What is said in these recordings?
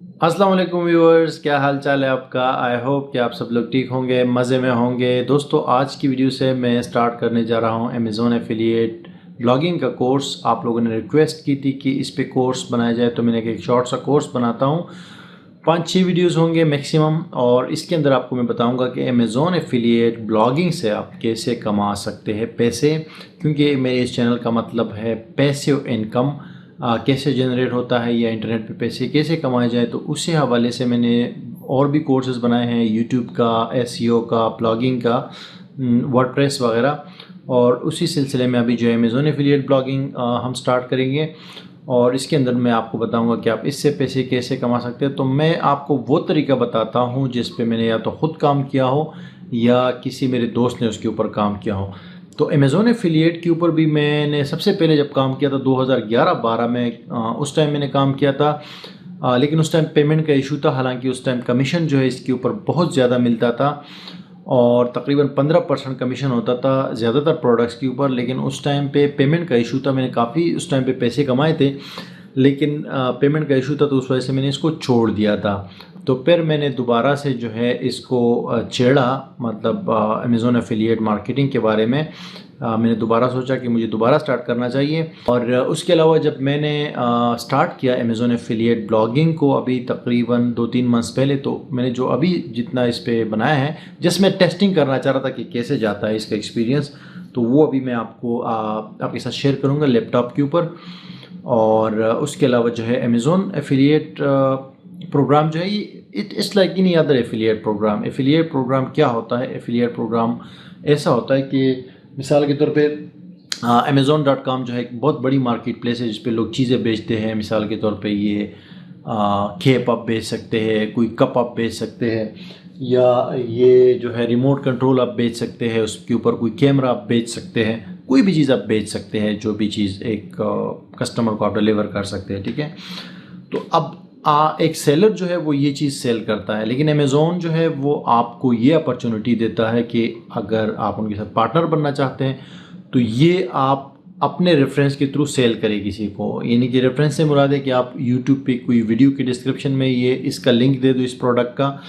अस्सलाम वालेकुम व्यूअर्स, क्या हाल चाल है आपका। आई होप कि आप सब लोग ठीक होंगे, मज़े में होंगे। दोस्तों, आज की वीडियो से मैं स्टार्ट करने जा रहा हूं अमेज़ॉन एफिलिएट ब्लॉगिंग का कोर्स। आप लोगों ने रिक्वेस्ट की थी कि इस पे कोर्स बनाया जाए, तो मैंने एक शॉर्ट सा कोर्स बनाता हूं। 5-6 वीडियोस होंगे मैक्सिमम, और इसके अंदर आपको मैं बताऊंगा कि अमेज़ॉन एफिलिएट ब्लॉगिंग से आप कैसे कमा सकते हैं पैसे, क्योंकि मेरे इस चैनल का मतलब है पैसिव इनकम। कैसे जनरेट होता है या इंटरनेट पे पैसे कैसे कमाए जाए, तो उसी हवाले से मैंने और भी कोर्सेज़ बनाए हैं, यूट्यूब का, एसईओ का, ब्लॉगिंग का, वर्डप्रेस वगैरह। और उसी सिलसिले में अभी जो है अमेज़ॉन एफिलिएट ब्लॉगिंग हम स्टार्ट करेंगे, और इसके अंदर मैं आपको बताऊंगा कि आप इससे पैसे कैसे कमा सकते हैं। तो मैं आपको वो तरीका बताता हूँ जिस पे मैंने या तो ख़ुद काम किया हो या किसी मेरे दोस्त ने उसके ऊपर काम किया हो। तो अमेज़ॉन एफिलिएट के ऊपर भी मैंने सबसे पहले जब काम किया था 2011-12 में, उस टाइम मैंने काम किया था। लेकिन उस टाइम पेमेंट का इशू था। हालांकि उस टाइम कमीशन जो है इसके ऊपर बहुत ज़्यादा मिलता था, और तकरीबन 15% कमीशन होता था ज़्यादातर प्रोडक्ट्स के ऊपर। लेकिन उस टाइम पे पेमेंट का इशू था। मैंने काफ़ी उस टाइम पे पैसे कमाए थे, लेकिन पेमेंट का इशू था, तो उस वजह से मैंने इसको छोड़ दिया था। तो फिर मैंने दोबारा से जो है इसको छेड़ा, मतलब अमेज़ॉन एफिलिएट मार्केटिंग के बारे में। मैंने दोबारा सोचा कि मुझे दोबारा स्टार्ट करना चाहिए। और उसके अलावा जब मैंने स्टार्ट किया अमेज़ॉन एफिलिएट ब्लॉगिंग को अभी तकरीबन 2-3 मंथ्स पहले, तो मैंने जो अभी जितना इस पे बनाया है, जिसमें टेस्टिंग करना चाह रहा था कि कैसे जाता है इसका एक्सपीरियंस, तो वो अभी मैं आपको आपके साथ शेयर करूँगा लैपटॉप के ऊपर। और उसके अलावा जो है अमेज़ॉन एफिलिएट प्रोग्राम जो है, it's like any other affiliate program. Affiliate program क्या होता है? एफिलिएट प्रोग्राम ऐसा होता है कि मिसाल के तौर पे Amazon.com जो है एक बहुत बड़ी मार्केट प्लेस है जिस पे लोग चीज़ें बेचते हैं। मिसाल के तौर पे ये खेप आप बेच सकते हैं, कोई कप आप बेच सकते हैं, या ये जो है रिमोट कंट्रोल आप बेच सकते हैं, उसके ऊपर कोई कैमरा आप बेच सकते हैं। कोई भी चीज़ आप बेच सकते हैं, जो भी चीज़ एक कस्टमर को आप डिलीवर कर सकते हैं, ठीक है। तो अब एक सेलर जो है वो ये चीज़ सेल करता है, लेकिन अमेज़ॉन जो है वो आपको ये अपॉर्चुनिटी देता है कि अगर आप उनके साथ पार्टनर बनना चाहते हैं, तो ये आप अपने रेफरेंस के थ्रू सेल करें किसी को। यानी कि रेफरेंस से मुराद है कि आप यूट्यूब पे कोई वीडियो की डिस्क्रिप्शन में ये इसका लिंक दे दो इस प्रोडक्ट का,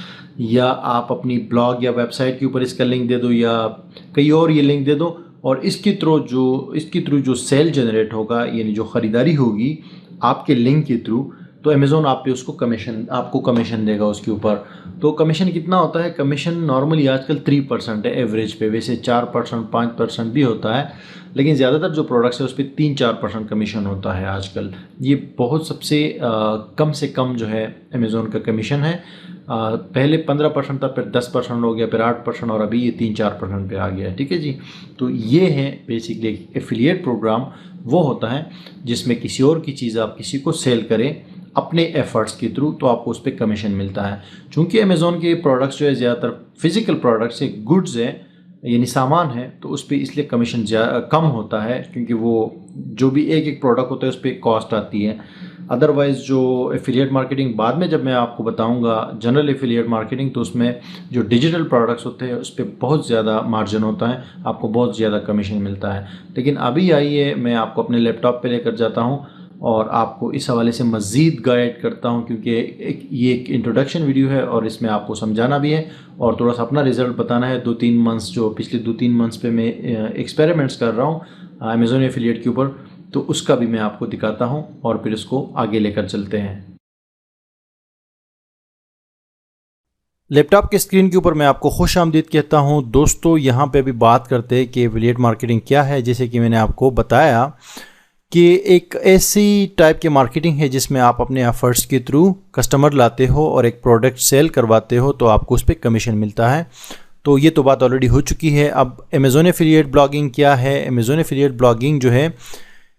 या आप अपनी ब्लॉग या वेबसाइट के ऊपर इसका लिंक दे दो, या कहीं और ये लिंक दे दो, और इसके थ्रू जो सेल जनरेट होगा, यानी जो ख़रीदारी होगी आपके लिंक के थ्रू, तो अमेज़ॉन आप पे उसको आपको कमीशन देगा उसके ऊपर। तो कमीशन कितना होता है? कमीशन नॉर्मली आजकल 3% है एवरेज पे। वैसे 4%, 5% भी होता है, लेकिन ज़्यादातर जो प्रोडक्ट्स है उस पर 3-4% कमीशन होता है आजकल। ये बहुत सबसे कम से कम जो है अमेज़ॉन का कमीशन है। पहले 15% था, फिर 10% हो गया, फिर 8%, और अभी ये 3-4% पे आ गया है, ठीक है जी। तो ये है बेसिकली एफिलिएट प्रोग्राम। वो होता है जिसमें किसी और की चीज़ आप किसी को सेल करें अपने एफर्ट्स के थ्रू, तो आपको उस पर कमीशन मिलता है। चूँकि अमेज़ॉन के प्रोडक्ट्स जो है ज़्यादातर फिज़िकल प्रोडक्ट्स है, गुड्स है, यानी सामान है, तो उस पर इसलिए कमीशन कम होता है, क्योंकि वो जो भी एक प्रोडक्ट होता है उस पर कॉस्ट आती है। अदरवाइज़ जो एफिलिएट मार्केटिंग बाद में जब मैं आपको बताऊंगा, जनरल एफिलिएट मार्केटिंग, तो उसमें जो डिजिटल प्रोडक्ट्स होते हैं उस पर बहुत ज़्यादा मार्जिन होता है, आपको बहुत ज़्यादा कमीशन मिलता है। लेकिन अभी आइए मैं आपको अपने लैपटॉप पे लेकर जाता हूँ और आपको इस हवाले से मज़ीद गाइड करता हूँ, क्योंकि ये एक इंट्रोडक्शन वीडियो है और इसमें आपको समझाना भी है और थोड़ा सा अपना रिज़ल्ट बताना है। 2-3 मंथ्स, जो पिछले 2-3 मंथ्स पे मैं एक्सपेरिमेंट्स कर रहा हूँ अमेज़ॉन एफिलिएट के ऊपर, तो उसका भी मैं आपको दिखाता हूँ और फिर इसको आगे लेकर चलते हैं। लैपटॉप के स्क्रीन के ऊपर मैं आपको खुश आमदीद कहता हूँ। दोस्तों, यहाँ पे अभी बात करते हैं कि एफिलिएट मार्केटिंग क्या है। जैसे कि मैंने आपको बताया कि एक ऐसी टाइप की मार्केटिंग है जिसमें आप अपने एफर्ट्स के थ्रू कस्टमर लाते हो और एक प्रोडक्ट सेल करवाते हो, तो आपको उस पर कमीशन मिलता है। तो ये तो बात ऑलरेडी हो चुकी है। अब अमेज़ॉन एफिलिएट ब्लॉगिंग क्या है? अमेज़ॉन एफिलिएट ब्लॉगिंग जो है,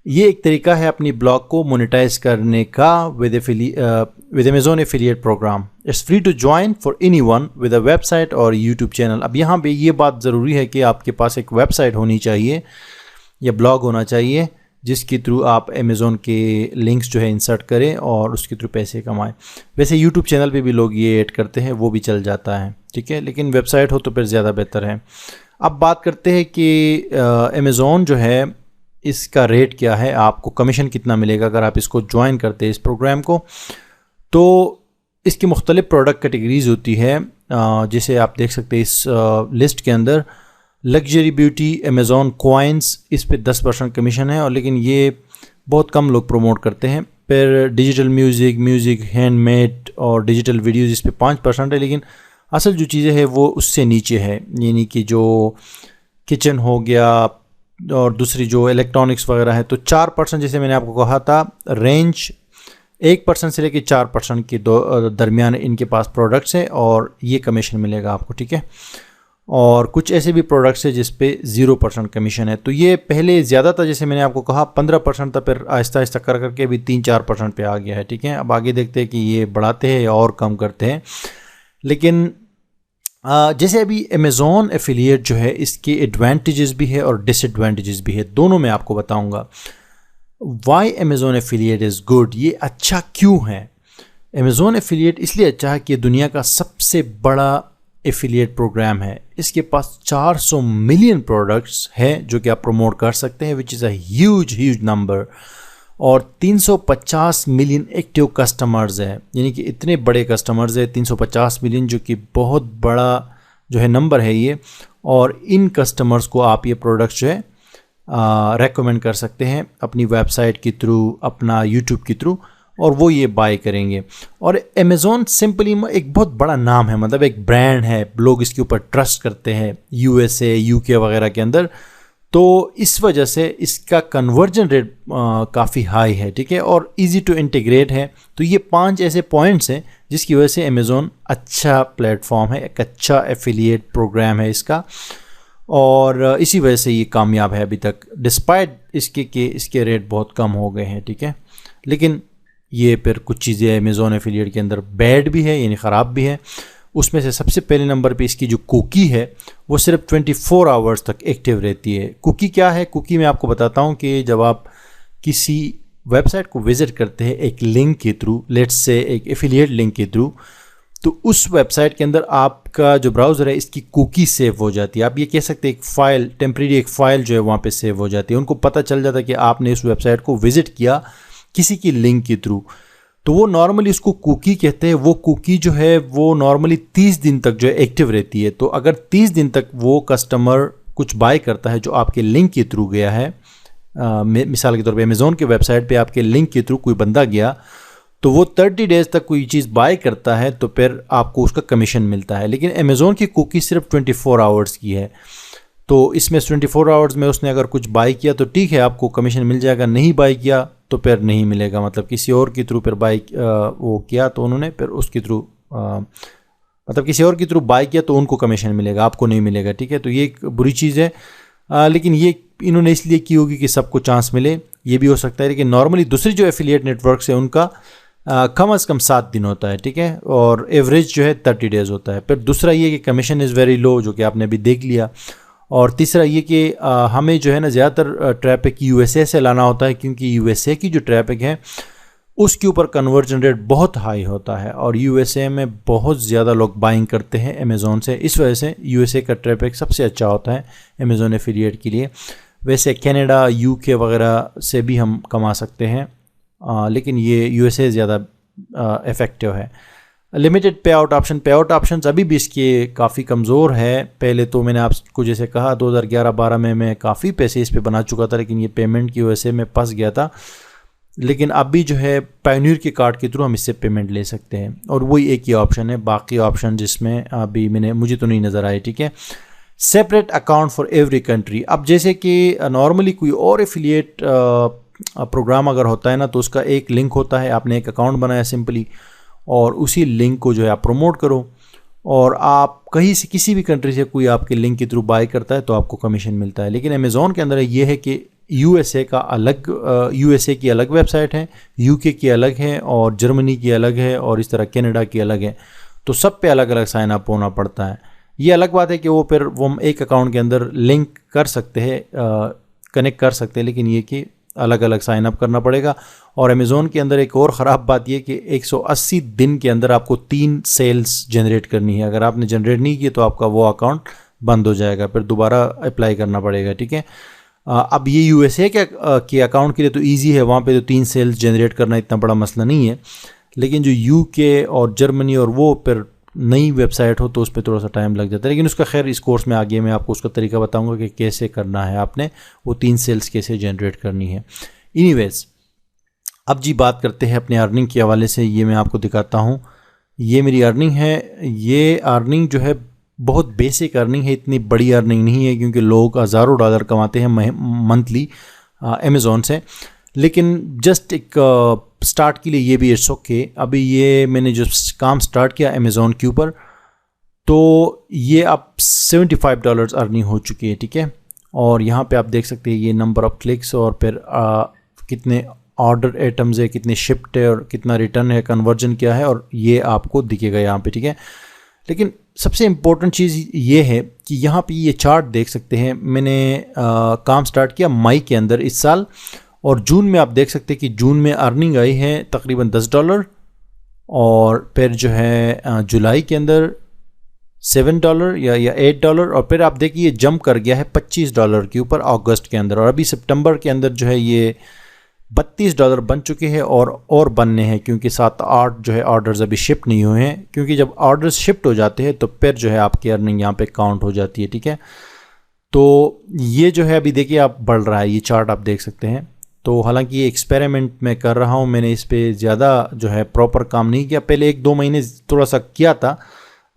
ये एक तरीका है अपनी ब्लॉग को मोनेटाइज करने का with Amazon affiliate program. It's free to join for anyone with a website और यूट्यूब चैनल। अब यहाँ पे ये बात ज़रूरी है कि आपके पास एक वेबसाइट होनी चाहिए या ब्लॉग होना चाहिए, जिसके थ्रू आप अमेज़ॉन के लिंक्स जो है इंसर्ट करें और उसके थ्रू पैसे कमाएं। वैसे यूट्यूब चैनल पे भी लोग ये ऐड करते हैं, वो भी चल जाता है, ठीक है, लेकिन वेबसाइट हो तो फिर ज़्यादा बेहतर है। अब बात करते हैं कि अमेज़ॉन जो है इसका रेट क्या है, आपको कमीशन कितना मिलेगा अगर आप इसको ज्वाइन करते हैं इस प्रोग्राम को। तो इसकी मुख्तलिफ प्रोडक्ट कैटेगरीज होती है, जैसे आप देख सकते हैं इस लिस्ट के अंदर लग्जरी ब्यूटी, अमेज़ॉन कॉइन्स, इस पे 10% कमीशन है, और लेकिन ये बहुत कम लोग प्रमोट करते हैं। फिर डिजिटल म्यूज़िक, हैंडमेड और डिजिटल वीडियोज़, इस पे 5% है, लेकिन असल जो चीज़ें हैं वो उससे नीचे है, यानी कि जो किचन हो गया और दूसरी जो इलेक्ट्रॉनिक्स वगैरह है, तो 4% जैसे मैंने आपको कहा था, रेंज 1% से लेकर 4% के दरमियान इनके पास प्रोडक्ट्स हैं और ये कमीशन मिलेगा आपको, ठीक है। और कुछ ऐसे भी प्रोडक्ट्स हैं जिस पे 0% कमीशन है। तो ये पहले ज़्यादा था, जैसे मैंने आपको कहा 15% था, फिर आहिस्ता आहिस्ता कर करके अभी 3-4% पे आ गया है, ठीक है। अब आगे देखते हैं कि ये बढ़ाते हैं या और कम करते हैं। लेकिन जैसे अभी अमेज़ॉन एफिलिएट जो है, इसके एडवांटेजेस भी है और डिसएडवांटेजेस भी है, दोनों मैं आपको बताऊंगा। Why Amazon affiliate is good, ये अच्छा क्यों है। अमेज़ॉन एफिलिएट इसलिए अच्छा है कि दुनिया का सबसे बड़ा एफिलिएट प्रोग्राम है। इसके पास 400 मिलियन प्रोडक्ट्स हैं जो कि आप प्रमोट कर सकते हैं, which is a huge number, और 350 मिलियन एक्टिव कस्टमर्स है, यानी कि इतने बड़े कस्टमर्स है 350 मिलियन, जो कि बहुत बड़ा जो है नंबर है ये। और इन कस्टमर्स को आप ये प्रोडक्ट्स जो है रेकमेंड कर सकते हैं अपनी वेबसाइट के थ्रू, अपना यूट्यूब के थ्रू, और वो ये बाय करेंगे। और अमेज़ॉन सिंपली एक बहुत बड़ा नाम है, मतलब एक ब्रांड है, लोग इसके ऊपर ट्रस्ट करते हैं USA, UK वगैरह के अंदर, तो इस वजह से इसका कन्वर्जन रेट काफ़ी हाई है, ठीक है, और इजी टू इंटीग्रेट है। तो ये 5 ऐसे पॉइंट्स हैं जिसकी वजह से अमेज़ॉन अच्छा प्लेटफॉर्म है, एक अच्छा एफिलिएट प्रोग्राम है इसका, और इसी वजह से ये कामयाब है अभी तक, डिस्पाइट इसके कि इसके रेट बहुत कम हो गए हैं, ठीक है। लेकिन ये फिर कुछ चीज़ें अमेज़ॉन एफिलिएट के अंदर बैड भी है, यानी ख़राब भी है। उसमें से सबसे पहले नंबर पे इसकी जो कुकी है वो सिर्फ 24 आवर्स तक एक्टिव रहती है। कुकी क्या है? कुकी मैं आपको बताता हूँ कि जब आप किसी वेबसाइट को विज़िट करते हैं एक लिंक के थ्रू, लेट्स से एक एफिलिएट लिंक के थ्रू, तो उस वेबसाइट के अंदर आपका जो ब्राउज़र है इसकी कुकी सेव हो जाती है। आप ये कह सकते हैं एक फ़ाइल, टेम्प्रेरी एक फ़ाइल जो है वहाँ पे सेव हो जाती है। उनको पता चल जाता है कि आपने इस वेबसाइट को विज़िट किया किसी की लिंक के थ्रू, तो वो नॉर्मली उसको कुकी कहते हैं। वो कुकी जो है वो नॉर्मली 30 दिन तक जो है एक्टिव रहती है। तो अगर 30 दिन तक वो कस्टमर कुछ बाय करता है जो आपके लिंक के थ्रू गया है, मिसाल के तौर पे अमेज़ॉन के वेबसाइट पे आपके लिंक के थ्रू कोई बंदा गया, तो वो 30 डेज़ तक कोई चीज़ बाय करता है तो फिर आपको उसका कमीशन मिलता है। लेकिन अमेज़ॉन की कुकी सिर्फ 24 आवर्स की है, तो इसमें 24 आवर्स में उसने अगर कुछ बाय किया तो ठीक है, आपको कमीशन मिल जाएगा, नहीं बाय किया तो फिर नहीं मिलेगा। मतलब किसी और के थ्रू फिर बाय वो किया तो उन्होंने फिर उसके थ्रू मतलब किसी और के थ्रू बाय किया तो उनको कमीशन मिलेगा, आपको नहीं मिलेगा, ठीक है। तो ये एक बुरी चीज़ है, लेकिन ये इन्होंने इसलिए की होगी कि सबको चांस मिले, ये भी हो सकता है। लेकिन नॉर्मली दूसरी जो एफिलिएट नेटवर्क्स है उनका कम अज़ कम 7 दिन होता है, ठीक है, और एवरेज जो है 30 डेज़ होता है। फिर दूसरा ये कि कमीशन इज़ वेरी लो, जो कि आपने अभी देख लिया। और तीसरा ये कि हमें जो है ना ज़्यादातर ट्रैफिक USA से लाना होता है, क्योंकि USA की जो ट्रैफिक है उसके ऊपर कन्वर्जन रेट बहुत हाई होता है और USA में बहुत ज़्यादा लोग बाइंग करते हैं अमेज़ॉन से। इस वजह से USA का ट्रैफिक सबसे अच्छा होता है अमेज़ॉन एफिलिएट के लिए। वैसे कनाडा, UK वगैरह से भी हम कमा सकते हैं, लेकिन ये USA ज़्यादा इफ़ेक्टिव है। लिमिटेड पे आउट ऑप्शन अभी भी इसके काफ़ी कमज़ोर है। पहले तो मैंने आपको जैसे कहा 2011-12 में मैं काफ़ी पैसे इस पे बना चुका था, लेकिन ये पेमेंट की वजह से मैं फंस गया था। लेकिन अभी जो है पायोनियर के कार्ड के थ्रू हम इससे पेमेंट ले सकते हैं, और वही एक ही ऑप्शन है। बाकी ऑप्शन जिसमें अभी मुझे तो नहीं नज़र आए, ठीक है। Separate account for every country. अब जैसे कि नॉर्मली कोई और एफिलिएट प्रोग्राम अगर होता है ना, तो उसका एक लिंक होता है, आपने एक अकाउंट बनाया सिंपली, और उसी लिंक को जो है आप प्रमोट करो, और आप कहीं से किसी भी कंट्री से कोई आपके लिंक के थ्रू बाय करता है तो आपको कमीशन मिलता है। लेकिन अमेज़ॉन के अंदर ये है कि USA की अलग वेबसाइट है, UK की अलग है, और जर्मनी की अलग है, और इस तरह कनाडा की अलग है। तो सब पे अलग अलग साइन अप होना पड़ता है। ये अलग बात है कि वो फिर वो हम एक अकाउंट के अंदर लिंक कर सकते हैं, कनेक्ट कर सकते हैं, लेकिन ये कि अलग अलग साइन अप करना पड़ेगा। और अमेज़ॉन के अंदर एक और ख़राब बात ये कि 180 दिन के अंदर आपको 3 सेल्स जनरेट करनी है। अगर आपने जनरेट नहीं किए तो आपका वो अकाउंट बंद हो जाएगा, फिर दोबारा अप्लाई करना पड़ेगा, ठीक है। अब ये USA के अकाउंट के लिए तो ईजी है, वहाँ पे तो 3 सेल्स जनरेट करना इतना बड़ा मसला नहीं है। लेकिन जो यूके और जर्मनी और वो पर नई वेबसाइट हो तो उस पर थोड़ा सा टाइम लग जाता है। लेकिन उसका खैर इस कोर्स में आगे मैं आपको उसका तरीका बताऊंगा कि कैसे करना है, आपने वो 3 सेल्स कैसे जनरेट करनी है। एनीवेज, अब जी बात करते हैं अपने अर्निंग के हवाले से। ये मैं आपको दिखाता हूँ, ये मेरी अर्निंग है। ये अर्निंग जो है बहुत बेसिक अर्निंग है, इतनी बड़ी अर्निंग नहीं है क्योंकि लोग हज़ारों डॉलर कमाते हैं मंथली अमेज़ॉन से। लेकिन जस्ट एक स्टार्ट के लिए ये भी इट्स ओके। अभी ये मैंने जो काम स्टार्ट किया अमेज़ॉन के ऊपर, तो ये अब $75 अर्निंग हो चुकी है, ठीक है। और यहाँ पे आप देख सकते हैं ये नंबर ऑफ क्लिक्स और फिर कितने ऑर्डर आइटम्स है, कितने शिफ्ट है और कितना रिटर्न है, कन्वर्जन क्या है, और ये आपको दिखेगा यहाँ पे, ठीक है। लेकिन सबसे इम्पोर्टेंट चीज़ ये है कि यहाँ पे ये चार्ट देख सकते हैं। मैंने काम स्टार्ट किया मई के अंदर इस साल, और जून में आप देख सकते हैं कि जून में अर्निंग आई है तकरीबन $10, और फिर जो है जुलाई के अंदर $7 या $8, और फिर आप देखिए ये जंप कर गया है $25 के ऊपर अगस्त के अंदर, और अभी सितंबर के अंदर जो है ये $32 बन चुके हैं और बनने हैं, क्योंकि 7-8 जो है ऑर्डर्स अभी शिफ्ट नहीं हुए हैं। क्योंकि जब ऑर्डर्स शिफ्ट हो जाते हैं तो फिर जो है आपकी अर्निंग यहाँ पे काउंट हो जाती है, ठीक है। तो ये जो है अभी देखिए आप बढ़ रहा है, ये चार्ट आप देख सकते हैं। तो हालांकि ये एक्सपेरिमेंट मैं कर रहा हूँ, मैंने इस पर ज़्यादा जो है प्रॉपर काम नहीं किया। पहले 1-2 महीने थोड़ा सा किया था,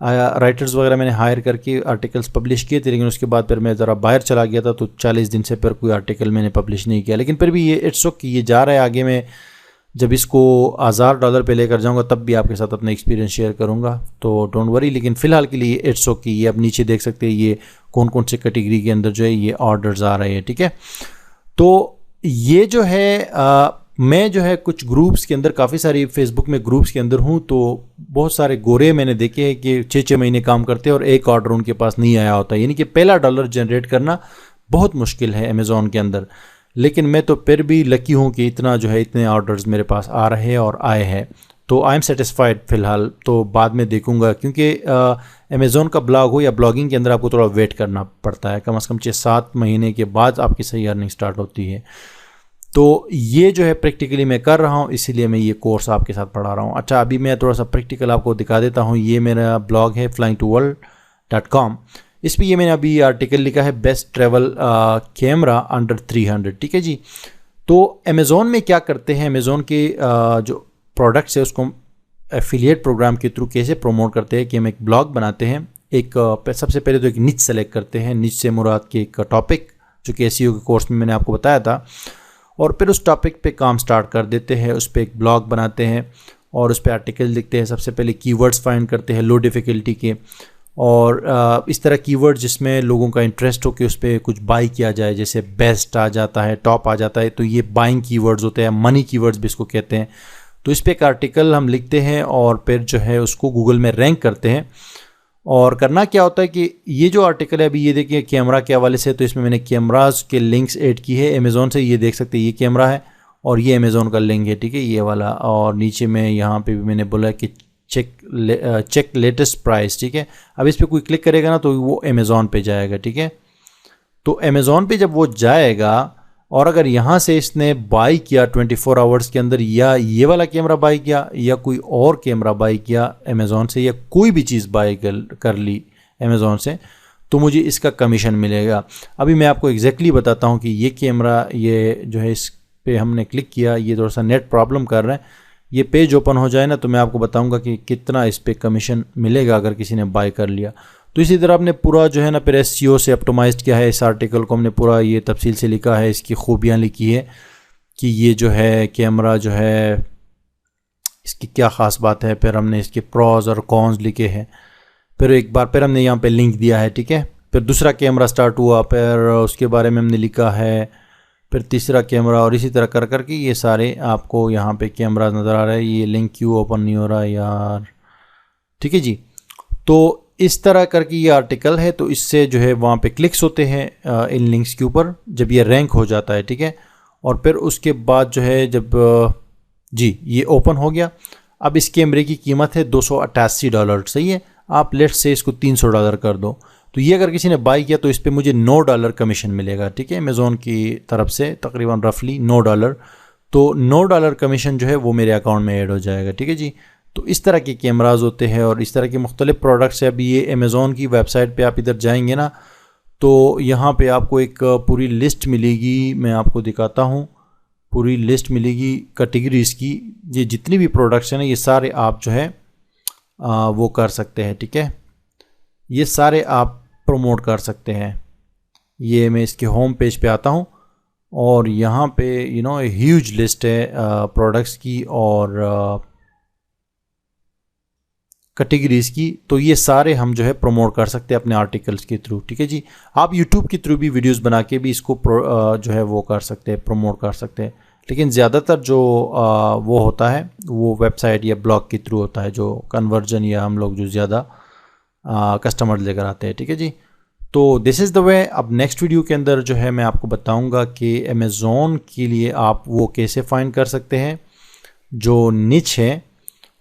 राइटर्स वगैरह मैंने हायर करके आर्टिकल्स पब्लिश किए थे, लेकिन उसके बाद फिर मैं ज़रा बाहर चला गया था, तो 40 दिन से फिर कोई आर्टिकल मैंने पब्लिश नहीं किया। लेकिन फिर भी ये इट्स ओके, ये जा रहा है आगे। मैं जब इसको $1000 पे लेकर जाऊंगा तब भी आपके साथ अपना एक्सपीरियंस शेयर करूंगा, तो डोंट वरी। लेकिन फ़िलहाल के लिए इट्स ओके। ये अब नीचे देख सकते हैं ये कौन कौन से कैटेगरी के अंदर जो है ये ऑर्डर्स आ रहे हैं, ठीक है। तो ये जो है मैं जो है कुछ ग्रुप्स के अंदर, काफ़ी सारी फेसबुक में ग्रुप्स के अंदर हूँ, तो बहुत सारे गोरे मैंने देखे हैं कि 6-6 महीने काम करते हैं और एक ऑर्डर उनके पास नहीं आया होता। यानी कि पहला डॉलर जनरेट करना बहुत मुश्किल है अमेज़ॉन के अंदर। लेकिन मैं तो फिर भी लकी हूँ कि इतना जो है इतने ऑर्डर्स मेरे पास आ रहे हैं और आए हैं, तो आई एम सेटिस्फाइड फ़िलहाल। तो बाद में देखूँगा, क्योंकि अमेज़ॉन का ब्लॉग हो या ब्लॉगिंग के अंदर आपको थोड़ा वेट करना पड़ता है, कम से कम 6-7 महीने के बाद आपकी सही अर्निंग स्टार्ट होती है। तो ये जो है प्रैक्टिकली मैं कर रहा हूँ, इसीलिए मैं ये कोर्स आपके साथ पढ़ा रहा हूँ। अच्छा, अभी मैं थोड़ा सा प्रैक्टिकल आपको दिखा देता हूँ। ये मेरा ब्लॉग है flyingtoworld.com। इस पर ये मैंने अभी आर्टिकल लिखा है बेस्ट ट्रैवल कैमरा अंडर 300, ठीक है जी। तो अमेज़ॉन में क्या करते हैं, अमेज़ॉन के जो प्रोडक्ट्स है उसको एफिलिएट प्रोग्राम के थ्रू कैसे प्रमोट करते हैं कि हम एक ब्लॉग बनाते हैं। एक सबसे पहले तो एक निच सेलेक्ट करते हैं, निच से मुराद के एक टॉपिक, जो कि एसईओ के कोर्स में मैंने आपको बताया था, और फिर उस टॉपिक पे काम स्टार्ट कर देते हैं। उस पर एक ब्लॉग बनाते हैं और उस पर आर्टिकल लिखते हैं। सबसे पहले कीवर्ड्स फाइंड करते हैं लो डिफ़िकल्टी के, और इस तरह कीवर्ड जिसमें लोगों का इंटरेस्ट हो कि उस पर कुछ बाई किया जाए, जैसे बेस्ट आ जाता है, टॉप आ जाता है, तो ये बाइंग कीवर्ड्स होते हैं, मनी कीवर्ड्स भी इसको कहते हैं। तो इस पर एक आर्टिकल हम लिखते हैं और फिर जो है उसको गूगल में रैंक करते हैं। और करना क्या होता है कि ये जो आर्टिकल है, अभी ये देखिए कैमरा के हवाले से, तो इसमें मैंने कैमरास के लिंक्स ऐड की है अमेज़ॉन से। ये देख सकते हैं ये कैमरा है और ये अमेज़ॉन का लिंक है, ठीक है, ये वाला। और नीचे में यहाँ पे भी मैंने बोला कि चेक लेटेस्ट प्राइस, ठीक है। अब इस पर कोई क्लिक करेगा ना तो वो अमेज़ॉन पे जाएगा, ठीक है। तो अमेज़ॉन पे जब वो जाएगा और अगर यहाँ से इसने बाई किया 24 आवर्स के अंदर, या ये वाला कैमरा बाई किया या कोई और कैमरा बाई किया अमेज़ॉन से, या कोई भी चीज़ बाई कर ली अमेज़ॉन से, तो मुझे इसका कमीशन मिलेगा। अभी मैं आपको एग्जैक्टली बताता हूँ कि ये कैमरा, ये जो है इस पे हमने क्लिक किया, ये थोड़ा सा नेट प्रॉब्लम कर रहा है। ये पेज ओपन हो जाए ना तो मैं आपको बताऊँगा कि कितना इस पर कमीशन मिलेगा अगर किसी ने बाई कर लिया। तो इसी तरह आपने पूरा जो है ना फिर एसईओ से ऑप्टिमाइज्ड किया है इस आर्टिकल को, हमने पूरा ये तफसील से लिखा है, इसकी खूबियाँ लिखी है कि ये जो है कैमरा जो है इसकी क्या ख़ास बात है। फिर हमने इसके प्रॉज और कॉन्स लिखे हैं। फिर एक बार फिर हमने यहाँ पे लिंक दिया है, ठीक है। फिर दूसरा कैमरा स्टार्ट हुआ, फिर उसके बारे में हमने लिखा है, फिर तीसरा कैमरा, और इसी तरह कर करके ये सारे आपको यहाँ पे कैमरा नज़र आ रहा है। ये लिंक क्यों ओपन नहीं हो रहा यार, ठीक है जी। तो इस तरह करके ये आर्टिकल है, तो इससे जो है वहाँ पे क्लिक्स होते हैं इन लिंक्स के ऊपर जब ये रैंक हो जाता है, ठीक है। और फिर उसके बाद जो है जब जी ये ओपन हो गया, अब इस कैमरे की कीमत है $288, सही है। आप लेट्स से इसको $300 कर दो, तो ये अगर किसी ने बाई किया तो इस पर मुझे $9 कमीशन मिलेगा, ठीक है, अमेज़ॉन की तरफ से तकरीबन रफली $9। तो $9 कमीशन जो है वो मेरे अकाउंट में ऐड हो जाएगा। ठीक है जी। तो इस तरह के कैमराज होते हैं और इस तरह के मुख्तलिफ प्रोडक्ट्स है। अभी ये अमेज़ॉन की वेबसाइट पे आप इधर जाएंगे ना, तो यहाँ पे आपको एक पूरी लिस्ट मिलेगी। मैं आपको दिखाता हूँ, पूरी लिस्ट मिलेगी कैटेगरीज़ की। ये जितनी भी प्रोडक्ट्स हैं ना, ये सारे आप जो है वो कर सकते हैं। ठीक है, ये सारे आप प्रमोट कर सकते हैं। ये मैं इसके होम पेज पे आता हूँ और यहाँ पे ह्यूज लिस्ट है प्रोडक्ट्स की और कैटेगरीज की। तो ये सारे हम जो है प्रमोट कर सकते हैं अपने आर्टिकल्स के थ्रू। ठीक है जी। आप यूट्यूब के थ्रू भी वीडियोस बना के भी इसको जो है वो कर सकते हैं, प्रमोट कर सकते हैं। लेकिन ज़्यादातर जो वो होता है वो वेबसाइट या ब्लॉग के थ्रू होता है, जो कन्वर्जन या हम लोग जो ज़्यादा कस्टमर लेकर आते हैं। ठीक है जी। तो दिस इज़ द वे। अब नेक्स्ट वीडियो के अंदर जो है मैं आपको बताऊंगा कि अमेज़ॉन के लिए आप वो कैसे फाइंड कर सकते हैं जो निच है,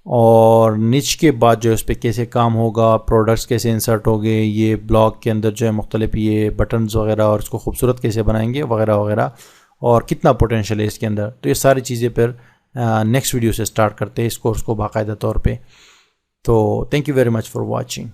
और निच के बाद जो है उस पर कैसे काम होगा, प्रोडक्ट्स कैसे इंसर्ट होंगे, ये ब्लॉग के अंदर जो है मुख्तलिफ ये बटन्स वगैरह और इसको खूबसूरत कैसे बनाएंगे वगैरह वगैरह, और कितना पोटेंशियल है इसके अंदर। तो ये सारी चीज़ें फिर नेक्स्ट वीडियो से स्टार्ट करते हैं इस कोर्स को बाकायदा तौर पे। तो thank you very much for watching.